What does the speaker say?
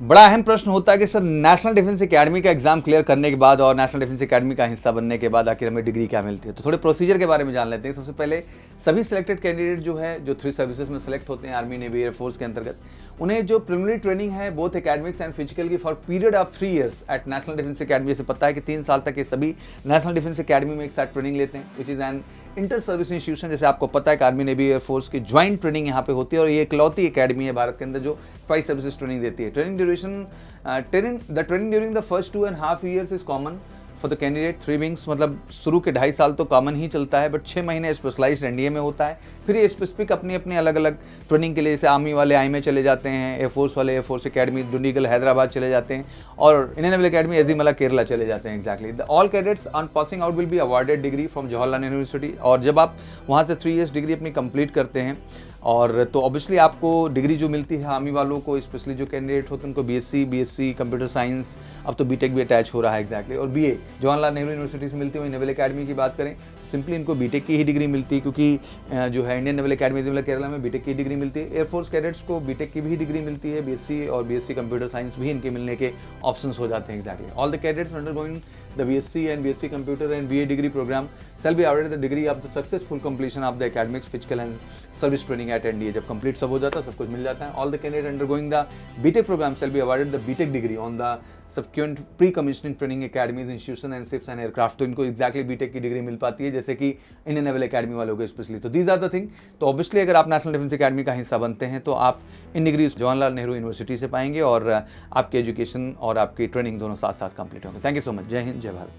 बड़ा अहम प्रश्न होता है कि सर नेशनल डिफेंस एकेडमी का एग्जाम क्लियर करने के बाद और नेशनल डिफेंस एकेडमी का हिस्सा बनने के बाद आखिर हमें डिग्री क्या मिलती है। तो थोड़े प्रोसीजर के बारे में जान लेते हैं। सबसे पहले सभी सिलेक्टेड कैंडिडेट जो है जो 3 सर्विसेज में सेलेक्ट होते हैं आर्मी नेवी एयरफोर्स के अंतर्गत, उन्हें जो प्रिलिमिनरी ट्रेनिंग है बोथ एकेडमिक्स एंड फिजिकल की for period of 3 years at national defence academy. से पता है कि 3 साल तक ये सभी नेशनल डिफेंस एकेडमी में एक साथ ट्रेनिंग लेते हैं, which is an inter service institution. जैसे आपको पता है कि आर्मी नेवी एयरफोर्स की ज्वाइंट ट्रेनिंग यहाँ पे होती है और ये इकलौती एकेडमी है भारत के अंदर जो ट्वाइस सर्विसेज ट्रेनिंग देती है। Training duration the training during the first 2.5 years is common for the candidate. 3 wings मतलब शुरू के 2.5 साल तो कॉमन ही चलता है, बट 6 महीने स्पेशलाइज्ड एनडीए में होता है। फिर ये स्पेसिफिक अपनी अपनी अलग अलग ट्रेनिंग के लिए, जैसे आर्मी वाले आई में चले जाते हैं, एयरफोर्स वाले एयरफोर्स एकेडमी डुंडीगल हैदराबाद चले जाते हैं, और इंडियन नेवल एकेडमी एजीमला केरला चले जाते हैं। Exactly all cadets on passing out will be awarded degree from Jawaharlal university. और जब आप वहाँ से 3 ईयर्स डिग्री अपनी कंप्लीट करते हैं और तो ऑब्वियसली आपको डिग्री जो मिलती है आर्मी वालों को, स्पेशली जो कैंडिडेट होते हैं उनको बीएससी कंप्यूटर साइंस, अब तो बीटेक भी अटैच हो रहा है एग्जैक्टली, और बीए जवाहरलाल नेहरू यूनिवर्सिटी से मिलती है। वहीं नेवल एकेडमी की बात करें सिंपली इनको बीटेक की ही डिग्री मिलती है, क्योंकि जो है इंडियन नेवल एकेडमी केरला में बीटेक की डिग्री मिलती है। एयरफोर्स कैडेट्स को बीटेक की भी डिग्री मिलती है, बीएससी और बीएससी कंप्यूटर साइंस भी इनके मिलने के ऑप्शंस हो जाते हैं exactly. All the cadets undergoing the BSc and BSc Computer and BA degree program shall be awarded the degree of the successful completion of the academics, physical and service training at NDA। जब complete सब हो जाता है, सब कुछ मिल जाता है। All the candidates undergoing the BTech program shall be awarded the BTech degree on the subsequent pre-commissioning training academies, institution and ships and aircraft। तो इनको एग्जैक्टली बीटेक की डिग्री मिल पाती है, जैसे कि इंडियन नेवल एकेडमी वालों को स्पेशली। तो दीज आर द थिंग। तो ऑब्वियसली अगर आप नेशनल डिफेंस एकेडमी का हिस्सा बनते हैं तो आप in degree Jawaharlal Nehru university से पाएंगे और आपकी एजुकेशन और आपकी ट्रेनिंग दोनों साथ साथ कंप्लीट होंगे। Thank you so much. जय हिंद, जय भारत।